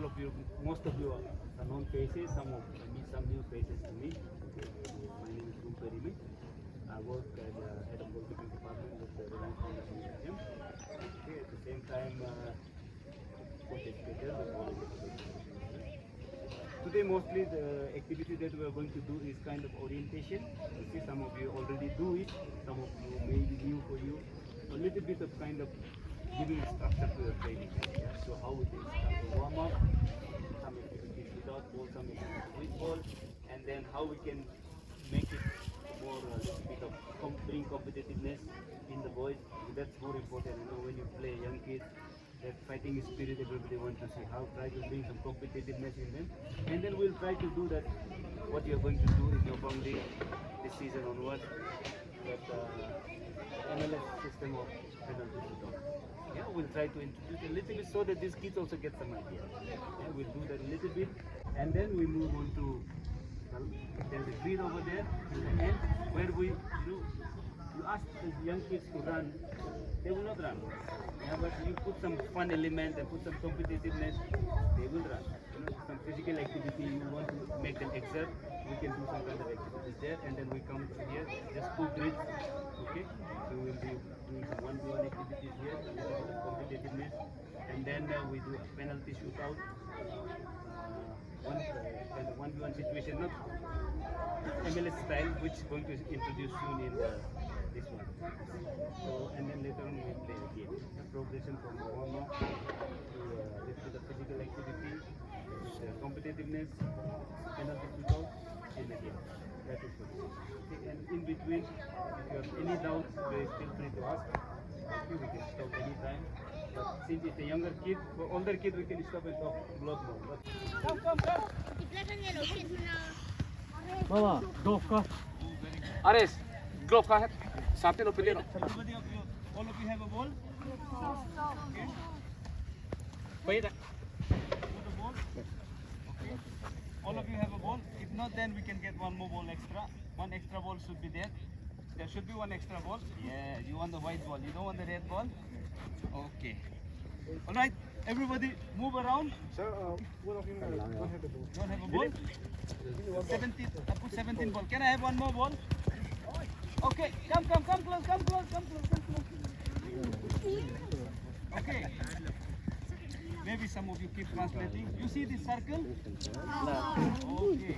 of you, most of you are known faces, some new faces to me. Okay. My name is Rime. I work as head of goalkeeping department with the Rime Foundation Museum. Okay, at the same time, coach educator with all of Today mostly the activity that we are going to do is kind of orientation. You see, some of you already do it, some of you may be new for you. A little bit of kind of giving structure to your training. Yeah? So how it is start to warm up, some activities without ball, some activities with ball, and then how we can make it more bit of bring competitiveness in the boys. That's more important. You know, when you play young kids, that fighting spirit everybody wants to see. How try to bring some competitiveness in them, and then we'll try to do that. What you're going to do in your boundary this season onwards, that MLS system of penalty shootout. Yeah, we'll try to introduce a little bit so that these kids also get some idea. Yeah, we'll do that a little bit, and then we move on to there's a grid over there in the end where we do. You ask the young kids to run, they will not run. Yeah, but you put some fun element and put some competitiveness, they will run. You know, some physical activity you want to make them exert, we can do some kind of activities there, and then we come to here, just 2 grids. Okay, so we will be doing some 1v1 activities here, a little bit of competitiveness, and then we do a penalty shootout. One kind of 1v1 situation, not MLS style, which is going to introduce soon in this one. So, and then later on we play a game. The progression from warm up to a little bit of physical activity, competitiveness, penalty shootout, and a game. That is what it is. Okay, and in between, if you have any doubts, please feel free to ask. Okay, we can stop anytime. But since it's a younger kid, for older kid we can stop and talk a lot more. But come. Mama, glove ka. Ares, glove ka. Sa atin o piliro. Everybody of you, all of you have a ball? Okay. Pwede. Put a ball? Okay. All of you have a ball? If not, then we can get one more ball extra. One extra ball should be there. There should be one extra ball. Yeah, you want the white ball. You don't want the red ball? Okay. Alright, everybody move around. Sir, one of you don't have the ball. Don't have a ball? 17, I put 17 ball. Can I have one more ball? Okay, come close. Okay. Maybe some of you keep translating. You see this circle? Okay.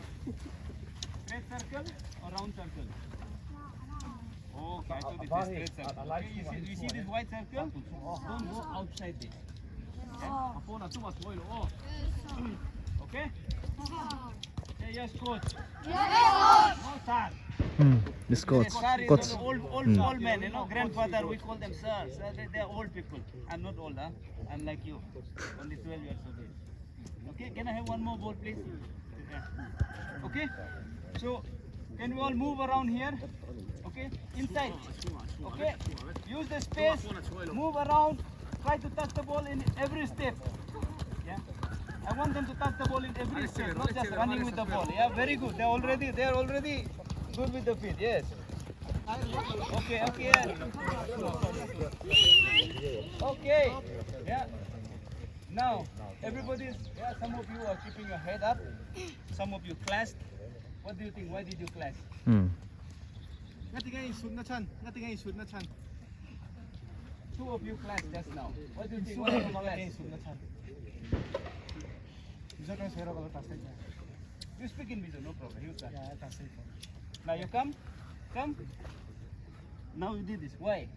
Straight circle or round circle? Okay, I thought it's a straight circle. Okay, you see this white circle? Don't go outside this. Okay? Okay, yes, coach. No, sir. This coach. Sir is old men, you know, grandfather, we call them sir. Sir, they're old people. I'm not old, huh? I'm like you, only 12 years of age. Okay, can I have one more ball, please? Okay, so can we all move around here? Okay, inside. Okay, use the space, move around, try to touch the ball in every step. Yeah, I want them to touch the ball in every step, not just running with the ball. Yeah, very good. They're already good with the feet. Yes. Okay. Yeah. Okay. Yeah. Now, everybody's. Yeah. Some of you are keeping your head up. Some of you clasped. What do you think? Why did you clasp? Two of you clasped just now. What do you think? Why did you clasp? You speak in MIZO, no problem. You can. Now you come. Now you did this. Why?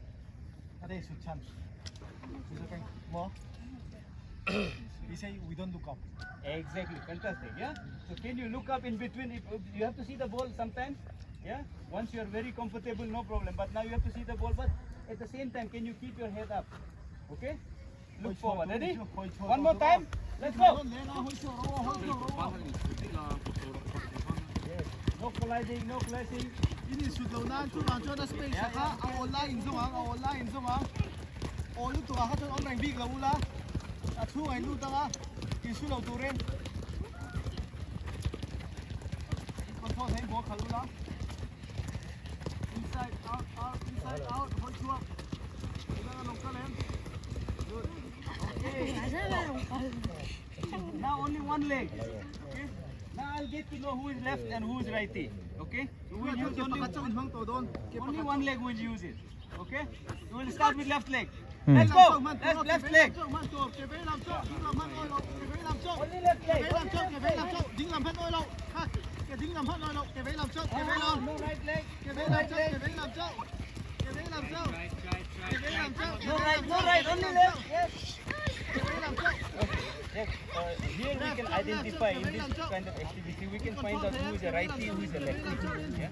He say we don't look up. Exactly. Fantastic. Yeah. So can you look up in between? If you have to see the ball sometimes. Yeah. Once you are very comfortable, no problem. But now you have to see the ball. But at the same time, can you keep your head up? Okay. Look forward. Ready? One more time. Let's go. No colliding. No clashing. Ini sudah nan tu nan tu ada space ka. Online semua. Oh, lu tu aku tu online big lah mula. Aku ai lu tanga. Isu lau tu ren. Control hai ball khalu lah. Inside out. Hold you up. Jangan local hand. Good. Okay. Now only one leg. Okay? Now I'll get to know who is left and who is righty. Okay? So we'll use only one leg. We'll use it. Okay? So we'll start with left leg. Let's go. Left leg. Only left leg. No right leg. No right leg. No right. Only left. Yes. Yes, here we can identify in this kind of activity, we can find out who is a righty, who is a lefty. Yeah?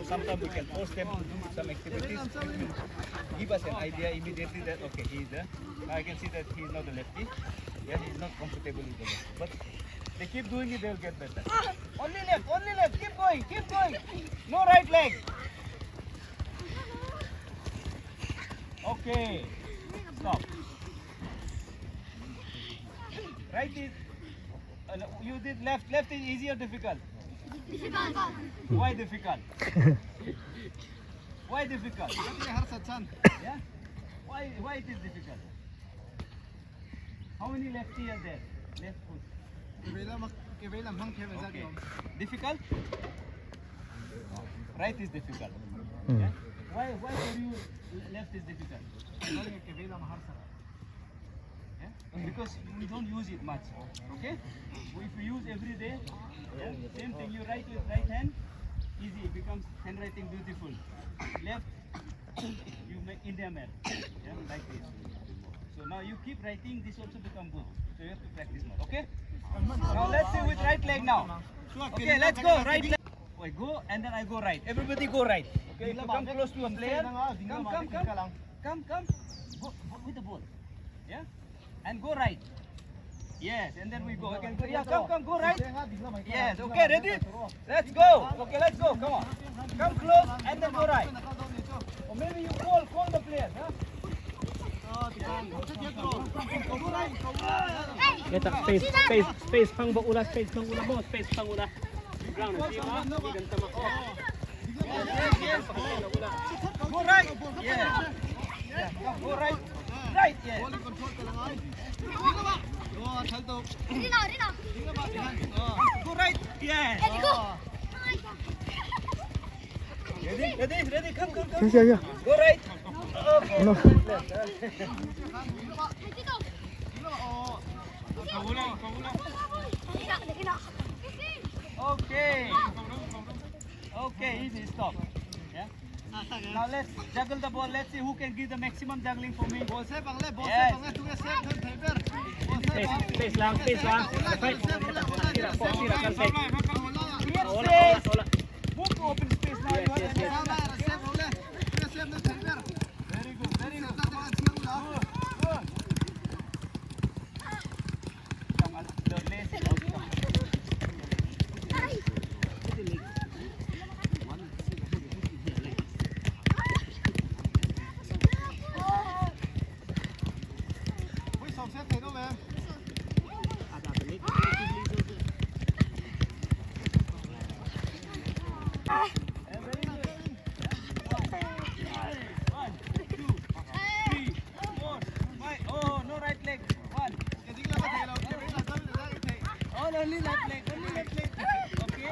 Sometimes we can force them to do some activities, which will give us an idea immediately that, okay, he is I can see that he is not a lefty. Yeah, he is not comfortable with the left. But they keep doing it, they will get better. Only left, keep going. No right leg. Okay, stop. Right is, you did left. Left is easy or difficult? Difficult. Why difficult? Why difficult? Yeah? Why it is difficult? How many lefty are there? Left foot. Okay. Difficult? Right is difficult. Yeah? Why for you left is difficult? Because we don't use it much. Okay? If you use every day, yeah, same thing, you write with right hand, easy, it becomes handwriting beautiful. Left, you make India map, yeah, like this. So now you keep writing, this also become good. So you have to practice more, okay? Now let's see with right leg now. Okay, let's go, right leg. I go and then I go right. Everybody go right. Okay, if you come close to a player, come. Go with the ball. Yeah? And go right. Yes, and then we go again. Yeah, come, go right. Yes, okay, ready? Let's go. Okay, let's go. Come on. Come close and then go right. Or maybe you call the players, huh? Space pang bola, space pang bola. Ground na siya, hindi ganito mako. Yes. Go right. Yeah. Go right. Right, yes. Go right. Yes. Ready. Come. Yeah. Go right. Okay. No. Okay, easy, stop. Yeah. Now let's juggle the ball. Let's see who can give the maximum juggling for me. Yes. Space lang. Create space. Move to open space now. Very good. Only left leg. Okay.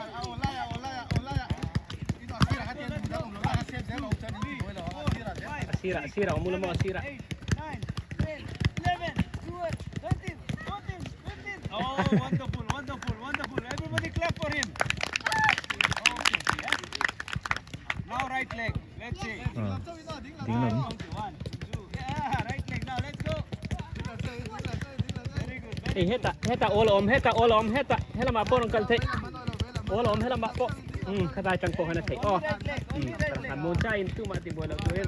Sira, umula mo, sira. 8, 9, 10, 11, 12, 13, 14, 15. Oh, wonderful. Everybody clap for him. Okay. Yeah. Now right leg. Let's see. One, two. Yeah, right leg. Now let's go. Very good. Heta olom, hela ma porong kalte. Olom hela ma po. Kata chang po hana thei. Oh. Kan mon chai tu ma ti bola tu.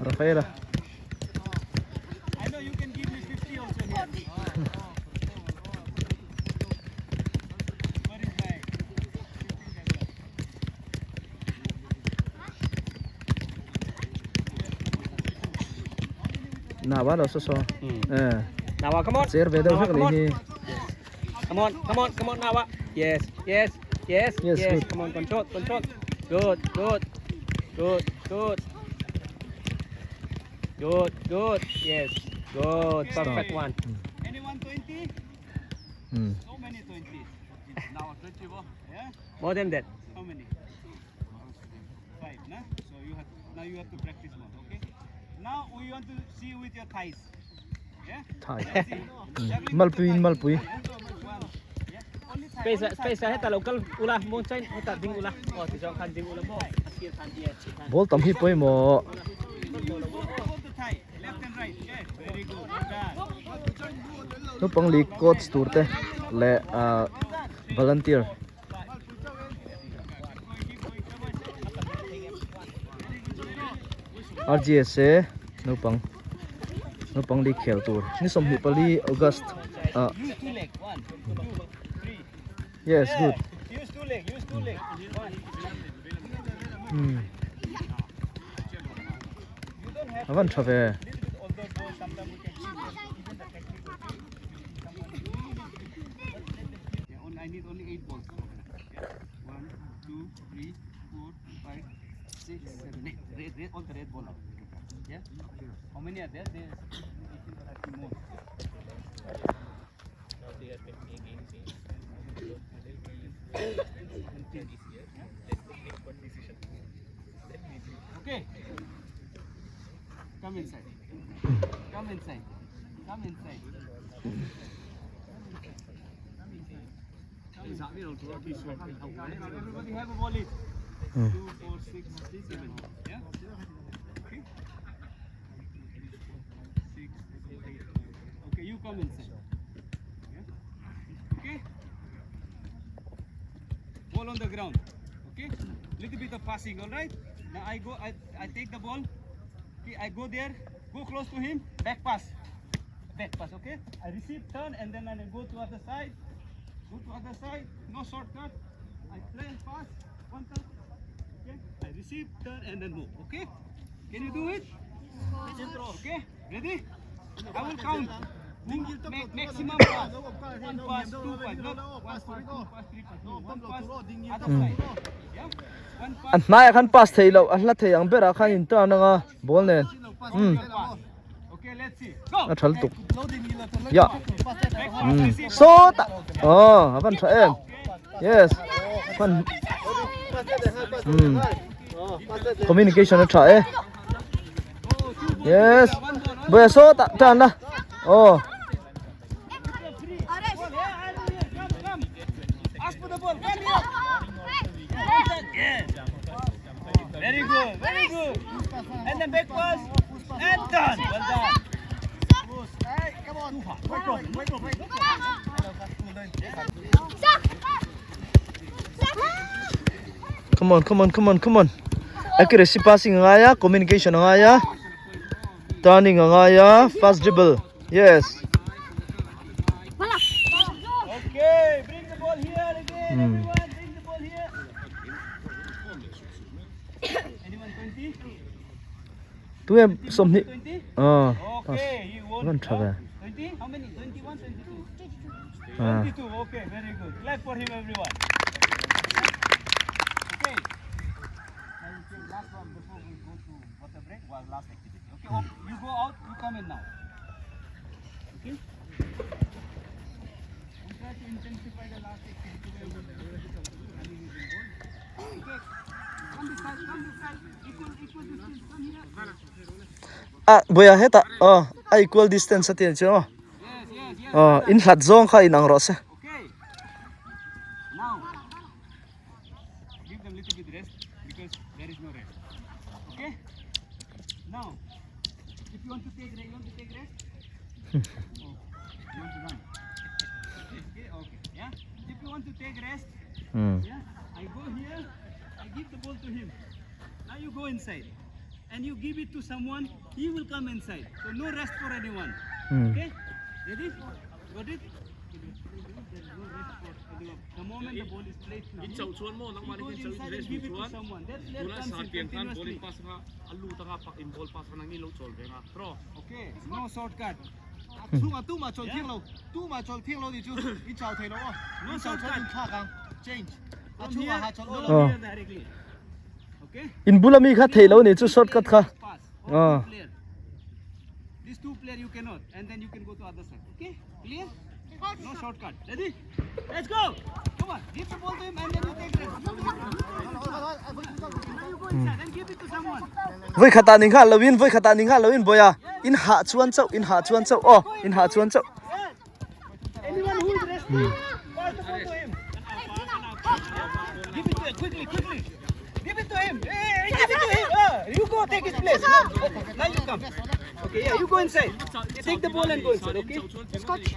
Rafaela. I know you can give me 50 also here. Where is my 15? nawa lo so Nawa, come on. cher ve do Nawa, thak come on. ni Come on, Nawa. Yes. Yes, good. Come on, control. Good. Yes. Good. Perfect one. Anyone 20? Hmm. So many 20. Now 20 more. Yeah? More than that. How many? 5, nah? So now you have to practice more, okay? Now we want to see with your thighs. Yeah? Thai. Let's see. Juggling Malpui. One. Yeah? Only thigh, only Space thigh. heta local ula mo chain heta ding ula. Oh, ti jong kan ding ula mo. Askir kan dia. Bol tam hi poi mo Hold the thigh, left and right. Okay? Very good. Well done. no pang li coach turte le volunteer RGS no pang li khel tur ni som hi pali August Use 2 legs. 1, 2, 3. yes good Use 2 legs. 1. hmm You don't have avan thave little bit older balls. Sometimes we can see even the technique. I need only 8 balls. Yeah. 1, 2, 3, 4, 5, 6, 7, 8. Red, all the red ball out. Yeah. How many are there? There's 18 more. Okay. Come inside. Everybody have a volley. 2, 4, 6, 7. Yeah? Okay. 6, 7, 8. Okay, you come inside. Yeah? Okay? Ball on the ground. Okay? Little bit of passing, alright? Now I take the ball. Okay, I go there, go close to him, back pass, okay? I receive, turn, and then I go to other side, no shortcut. I play and pass, one touch, okay? I receive, turn, and then move, okay? Can you do it? Okay, ready? I will count. Maximum pass. 1 pass, 2 pass, not 1 pass, 2 pass, 3 pass, no, 1 pass, other side. Yeah? 1 pass. an nai khan pass thei lo an la thei ang bera khan in ta nanga bol nen Okay, let's see. Go. a thal tuk ya Receive. so ta avan tha em yes man communication a tha e yes boya so ta ta na oh Come. Ask for the ball. Come here. Yeah. Very good. And then back pass. And done. Well done. Hey, come on. Come on. Accuracy passing ngaya, communication ngaya, turning ngaya, fast dribble. Yes. Okay, bring the ball here again. Everyone, bring the ball here. Anyone 20? Tu em som ni. 20? Pass. Okay, you won. One travel. 20? How many? 21, 22? Ah. 22, okay, very good. Clap for him, everyone. Okay. Now you take last one before we go to water break. Well, last activity. Okay, you go out, you come in now. Okay? And try to intensify the last activity where we running using ball. Okay. Come this side. Equal distance. Come here. Boya heta. Equal distance sa tiyan siya. Yes. In hlat zong ka inang rose. Okay. Now, give them little bit rest because there is no rest. Okay. Now, if you want to take rest. You want to run. Okay. Yeah. If you want to take rest, yeah. I go here. I give the ball to him. Now you go inside, and you give it to someone. He will come inside. So no rest for anyone. Okay. Ready? Got it? There is no rest for anyone. The moment the ball is played now. In chau chuan mo nang He mani goes kin chau inside in and race give it to chuan. someone. That player Tuna comes sa in tiang kan continuously. bowling pass nga alu tanga pak in ball pass nang nilo chol ve nga. Throw. Okay, no shortcut. Tu mà chọn thiên lâu, tu mà chọn thiên lâu thì chú ít chào thầy nó. No shortcut. Change. From here, Oh. go here directly. Okay? In bulami kha thei lo ni chu shortcut kha. Pass. Ah. Player. These two players you cannot, and then you can go to other side. Okay? Clear? No shortcut. Ready? Let's go. Come on, give the ball to him, and then you take rest. Now you go inside and give it to someone. Voi khata ning kha lawin voi khata ning kha lawin boya. In ha chuan chau oh in ha chuan chau. Anyone who is resting, pass the ball to him. Give it to him quickly. Give it to him. Hey, give it to him. You go take his place. Okay, now you come. Okay, yeah, you go inside. Take the ball and go inside. Okay. Okay.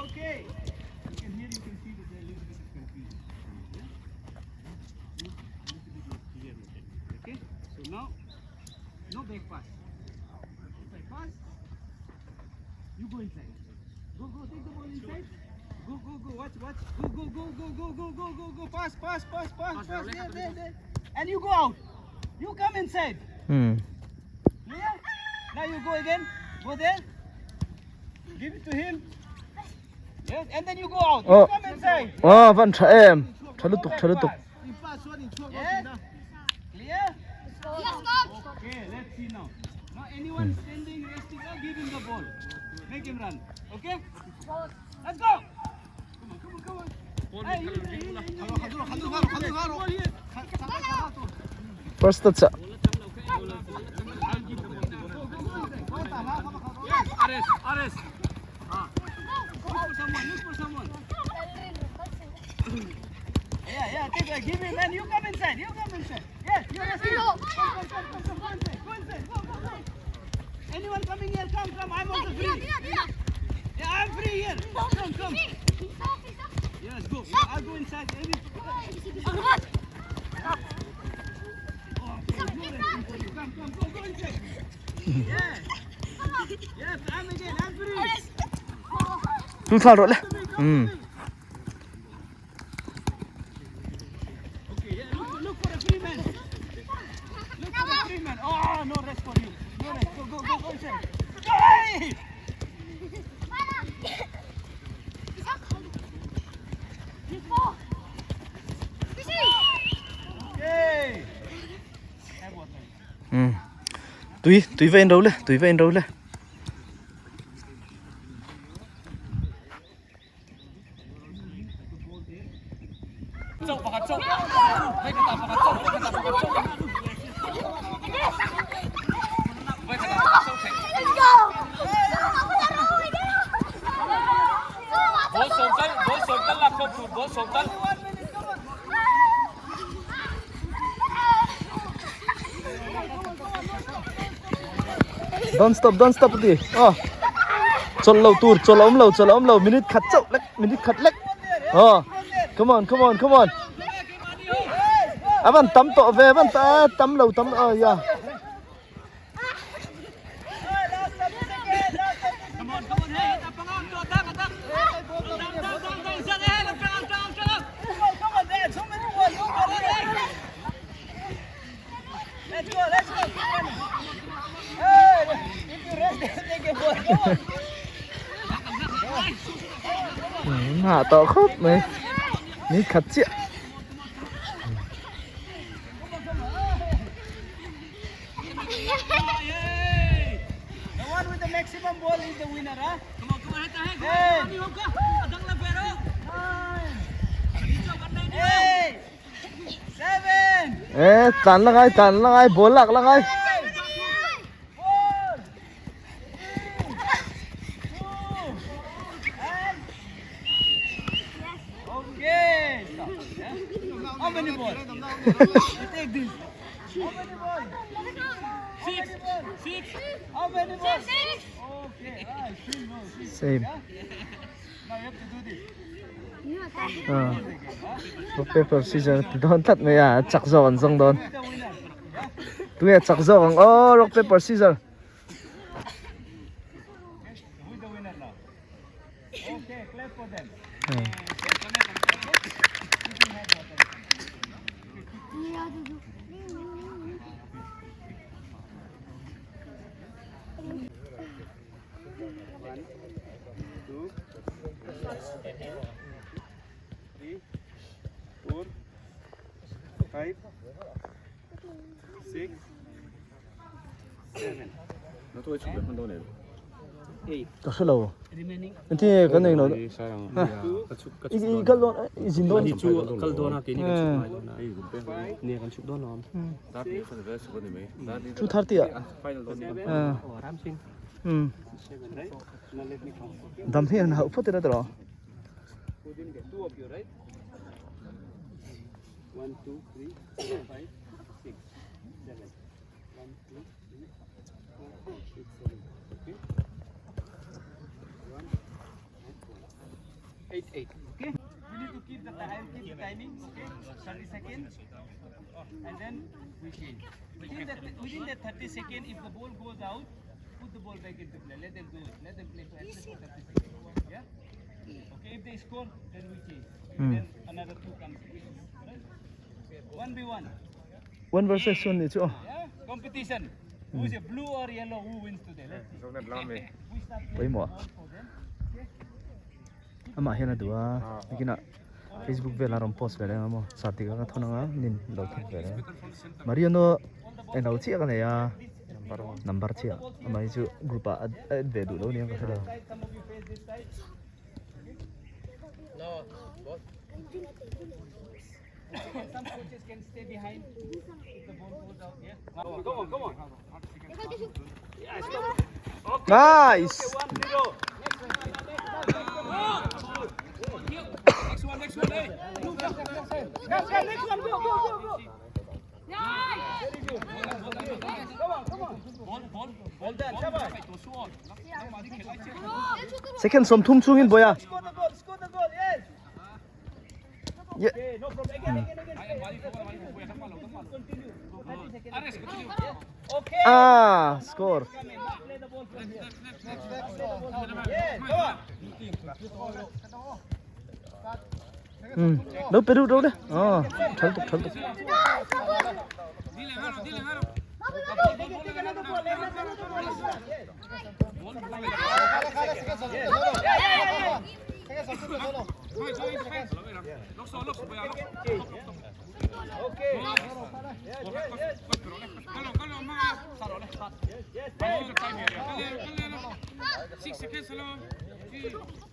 Okay. You can hear, you can see that there is a little bit of confusion. Okay. So now, no back pass. Back pass. You go inside. Go, take the ball inside. Go, watch. Go. Pass. There. And you go out. You come inside. Clear? Now you go again. Go there. Give it to him. Yes, and then you go out. Oh. You come inside. Oh van tha em. Thalu tuk. Yes. Clear? Okay, let's see now. Now anyone standing, resting, give him the ball. Make him run. Okay? Let's go! Come on. Hey, First touch. Arrest. Look for someone. Yeah, take that. Give him, man. You come inside. Yes, you're resting. Come inside. Go. Anyone coming here, come. I'm also free. Yeah, I'm free here. Come. Yes, go. I'll go inside. Go inside. Yes, I'm free. Tu thal rồi le. Okay, yeah, look for a free man. Oh, no rest for you. No rest. Go inside. Hey! Okay. Have water. Tùy về đâu le. Don't stop đi. Oh. Chol lâu tur, chol om lâu. Minute khát lek. Oh. Come on. Aban tam to về, aban ta tam lâu yeah. Hạ to khóc mày. Ní khát chị. The one with the maximum ball is the winner, huh? Come on, hey. 8, 7. Ê, tàn là ngay, bốn lạc là ngay. 4, 3, 2, and okay. Stop. Yeah? How many balls? You take this. How many balls? 6. How many balls? Okay. Still no. 6. Same. Yeah? Now you have to do this. Rock paper scissors. Don't touch me à, chặt giòn xong đòn. The winner. Yeah? Tụi chặt giòn. Oh, rock paper scissors. Okay, clap for them. One, two, 3, 4, 5, 6, 7. Nó tôi chụp được con đâu này. 8. Đó là lâu. Remaining. Thì cái này nó Sayang. cái lon cái lon Ni chu kal dona ki ni kan chu mai dona. 5, Ni kan chu don nom. That is the best one me. 230 à? Final don. 7. Ram sing. 7, right? Now let me count. Okay. Dam hiền hậu phút thế đó. Who didn't get? 2 of you, right? 1, 2, 3, 4, 5, 6, 7. 1, 2, 3, 4, 5, 6, 7. Okay. 1, 8, 8. Okay. You need to keep the time, keep the timing. Okay. 30 seconds. And then we change. Within the 30 seconds, if the ball goes out, put the ball back into play. Let them do it. Let them play for at least 30 seconds. Yeah? Okay, if they score, then we change. Then another 2 comes in. Right? 1v1. 1 versus 1 itu. Yeah? Competition. Who is a blue or yellow? Who wins today? Let's see. Don't blame me. We start Với mỏ. for them. Ama hiền là dua. Cái nào Facebook về là rom post về đây mà. Sát thì cái thằng nào nín đầu tiên về đây. Mariano em đầu chia cái này à. Number chia. Ama itu group à về đủ đâu nè cái đó. Side, some of you face this side. No, boss. Some coaches can stay behind if the ball goes out. Yeah. Come on, come on. Yeah, stop. Nice. 1-0. Next one, next one. Hey. Next one, go. Very good. Come on. Ball there, Shabbat. Second som thum chung in boya. Score the goal, yes. Yeah. Okay, no problem. Again. Continue. 30 seconds. Okay. Ah, score. Come in. Play the ball from here. Yeah, come on. Đâu Peru đâu đấy. Chal tục.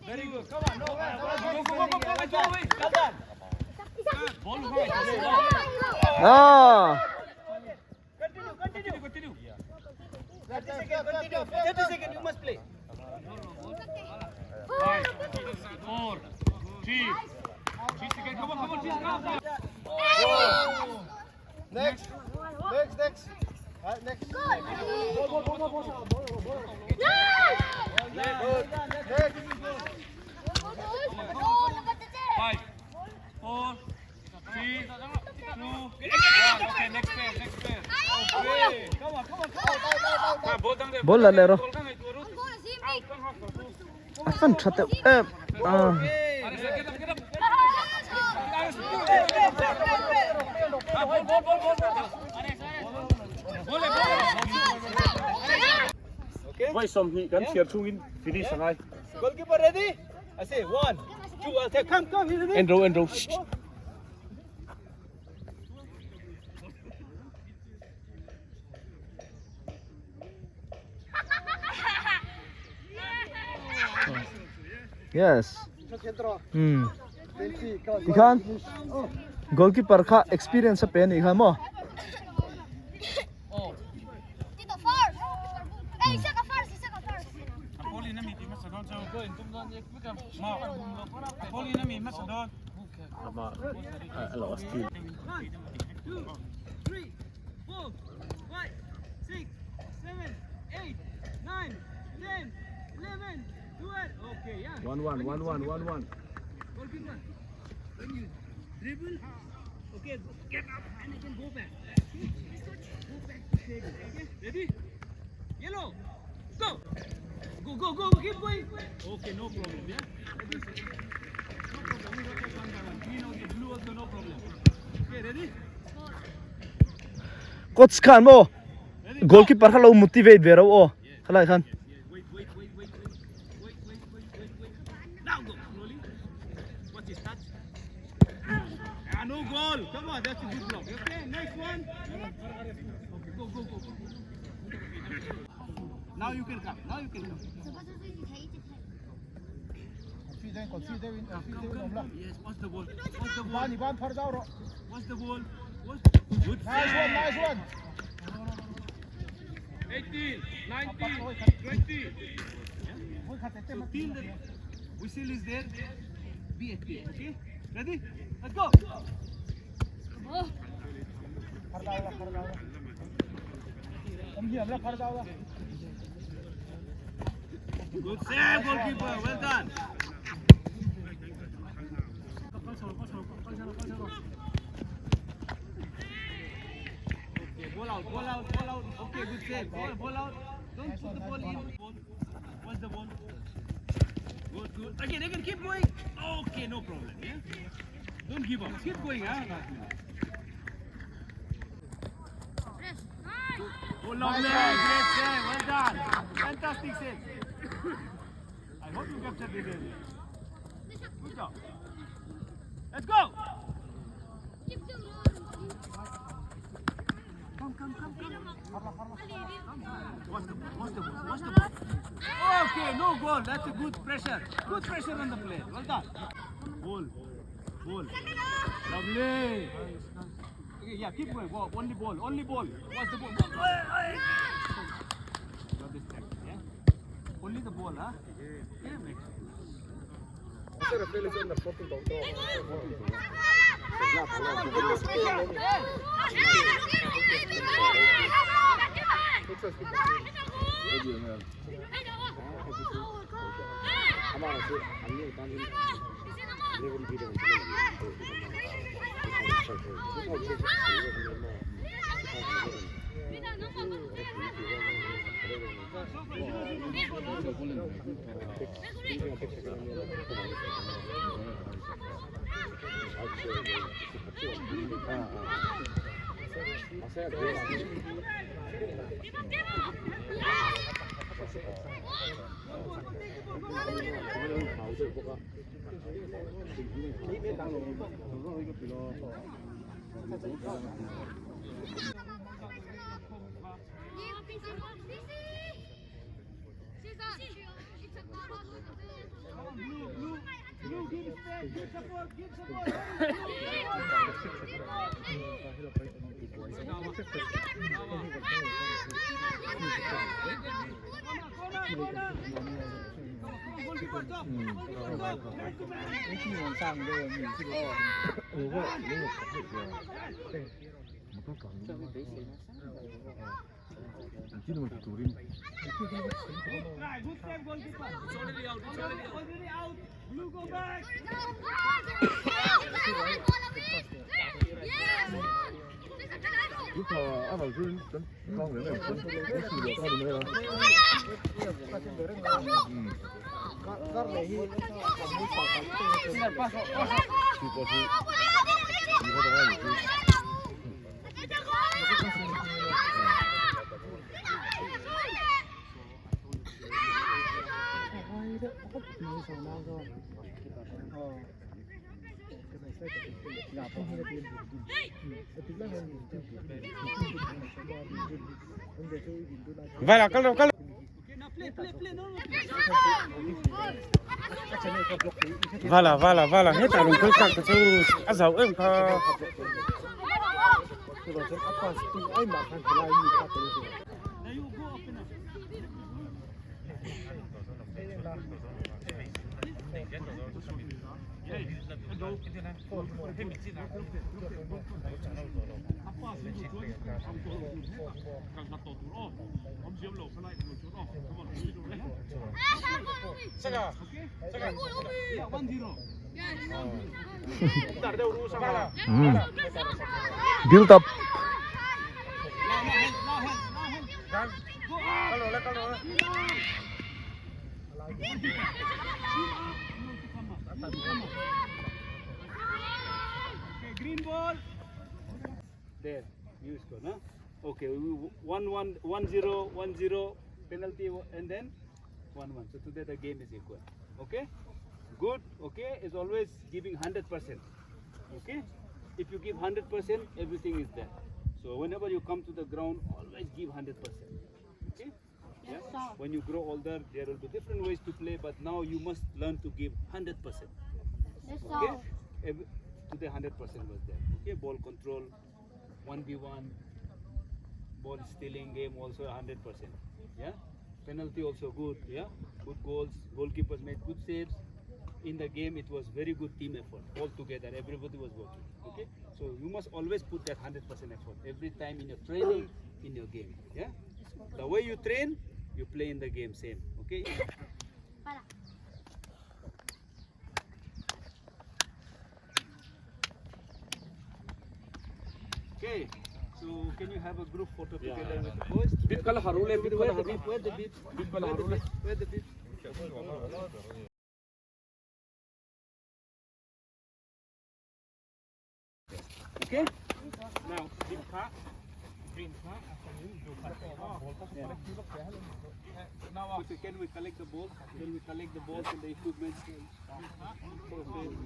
Very good. Come on. Go. Ah. Continue. 30 seconds, continue. 30 seconds, you must play. 5, 4, 3 seconds. Come on. Next. Five, 4, 3, 2, 1. Okay, next pair. Okay, come on. Ball là lero. Fan chặt tệ. Vai som hi kan share chung in finish sangai. Goalkeeper ready? I say 1, 2, I'll say come. He's ready. Enro. Yes. Ikan goalkeeper ka experience sa pen ikan mo. Ama alo skill. 1, 2, 3, 4, 5, 6, 7, 8, 9, 10, 11, 12. Okay, yeah. 1-1. Goalkeeper, when you dribble, okay, get up and you can go back. Go back to table. Okay, ready? Yellow, go. go, keep going. Okay, no problem, yeah? No problem, we rotate one by one. Green also, blue also, no problem. Okay, ready? Coach kan mo goalkeeper hello motivate vero o khalai khan Wait. Now go, slowly. Watch his touch. Ah, no goal. Come on, that's a good block. Okay, next one. Okay, go. Now you can come. Come. Yes, what's the ball? Good Nice one. 18, 19, 20. So till the whistle is there, be active, okay? Ready? Let's go! Good save, goalkeeper. Well done. Okay, ball out. Okay, good save. Ball out. Don't put the ball in. What's the ball? Good. Again, keep going. Okay, no problem. Yeah? Don't give up. Keep going, huh? Oh, lovely. Great save. Well done. Fantastic save. I hope you captured it earlier. Good job. Let's go. Come. What's the ball? Okay, no goal. That's a good pressure. Good pressure on the play. Well done. Ball. Lovely. Okay, yeah, keep going. Only ball. What's the ball? Lovely step, yeah? Only the ball, huh? Yeah, make Give support. Good save, goalkeeper. It's already out. Blue, go back. Vai là, cắt đâu. Okay, now play. No. Voilà, hết cả đồng cơ cắt cho ăn dầu em kha. Now you go up and up. Yeah, 1-0. Build up. Now hand. Go up. Okay, green ball. There, you score, no? Okay, 1-1, 1-0, 1-0, penalty, and then 1-1. So today the game is equal. Okay? Good, okay, is always giving 100%. Okay? If you give 100%, everything is there. So whenever you come to the ground, always give 100%. Okay? Yes, Yeah? sir. When you grow older, there will be different ways to play, but now you must learn to give 100%. Yes, Okay? sir. Today 100% was there. Okay? Ball control, 1v1, ball stealing game also 100%. Yeah? Penalty also good. Yeah? Good goals. Goalkeepers made good saves. In the game, it was very good team effort. All together, everybody was working. Okay? So you must always put that 100% effort every time in your training, in your game. Yeah? The way you train, you play in the game same. Okay? Para. Okay. So can you have a group photo Yeah. together with the boys? Bib kala harule, bib Where kala the bib? harule. Where the bib? Bib kala Where the harule. bib? Where the bib? Okay. Now, bib ka, green ka, afternoon, blue ka. Okay, can we collect the balls? Can we collect the balls and the equipment? Okay.